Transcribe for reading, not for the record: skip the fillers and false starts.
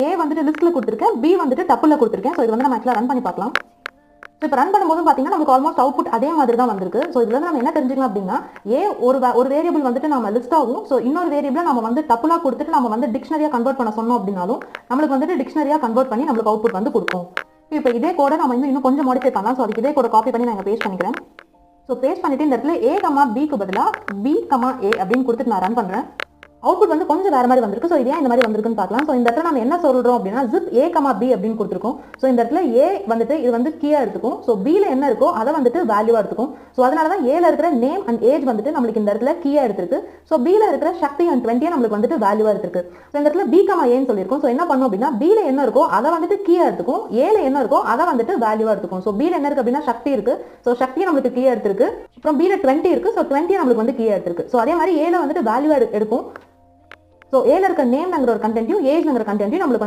ஏ வந்துட்டு லிஸ்ட்ல கொடுத்துருக்கேன், பி வந்துட்டு டப்புல கொடுத்துருக்கேன். ஸோ இது வந்து நம்ம ஆக்சுவலாக ரன் பண்ணி பார்க்கலாம். ஸோ இப்போ ரன் பண்ணும்போது பார்த்தீங்கன்னா நமக்கு ஆல்மோஸ்ட் அவுட்புட் அதே மாதிரி தான் வந்திருக்கு. ஸோ இதுல நம்ம என்ன தெரிஞ்சுக்கலாம் அப்படின்னா, ஏ ஒரு வேரியபிள் வந்துட்டு நம்ம லிஸ்ட் ஆகும். ஸோ இன்னொரு வேரியபிள் நம்ம வந்து டப்புலா கொடுத்துட்டு நம்ம வந்து டிக்ஷனரியா கன்வெர்ட் பண்ண சொன்னோம் அப்படின்னாலும் நம்மளுக்கு வந்துட்டு டிக்ஷனரியா கன்வெர்ட் பண்ணி நம்மளுக்கு அவுட்புட் வந்து கொடுக்கும். இப்போ இதே கோட நம்ம இன்னும் கொஞ்சம் மாடிஃபை பண்ணலாம். ஸோ அதுக்கு இதே கோட காப்பி பண்ணி நான் பேஸ்ட் பண்ணிக்கிறேன். ஸோ பேஸ்ட் பண்ணிட்டு இந்த இடத்துல A, Bக்கு பதிலாக B, A அப்படின்னு கொடுத்துட்டு நான் ரன் பண்றேன். அவுட்புட் வந்து கொஞ்சம் வேற மாதிரி வந்திருக்கு. ஸோ இதே இந்த மாதிரி வந்திருக்குன்னு பார்க்கலாம். ஸோ இந்த இடத்துல நம்ம என்ன சொல்றோம் அப்படின்னா zip A, B அப்படின்னு கொடுத்துருக்கோம். ஸோ இந்த இடத்துல A வந்துட்டு இது வந்து கீயா எடுத்துக்கும். ஸோ Bல என்ன இருக்கோ அதை வந்துட்டு வேல்யூவா எடுத்துக்கும். ஸோ அதனால தான் Aல இருக்கிற நேம் அண்ட் ஏஜ் வந்துட்டு நம்மளுக்கு இந்த இடத்துல கீயா எடுத்திருக்கு. ஸோ Bல இருக்கிற சக்தி அண்ட் 20 நம்மளுக்கு வந்துட்டு வேல்யூவா எடுத்திருக்கு. ஸோ இந்த இடத்துல B, Aன்னு சொல்லியிருக்கோம். ஸோ என்ன பண்ணும் அப்படின்னா Bல என்ன இருக்கோ அதை வந்துட்டு கீயா எடுத்துக்கும், Aல என்ன இருக்கோ அதை வந்துட்டு வேல்யூவா எடுத்துக்கும். ஸோ Bல என்ன இருக்கு அப்படின்னா சக்தி இருக்கு. ஸோ சக்தி நம்மளுக்கு கீயா எடுத்திருக்கு. அப்புறம் Bல 20 இருக்கு. ஸோ 20 நம்மளுக்கு வந்து கீயா எடுத்திருக்கு. ஸோ அதே மாதிரி Aல வந்துட்டு வேல்யூவா எடுக்கும். ஸோ ஏல இருக்க நேம்ங்கிற ஒரு கண்டென்ட்டையும் ஏஜ்ங்கிற கண்டென்ட்டையும் நம்மளுக்கு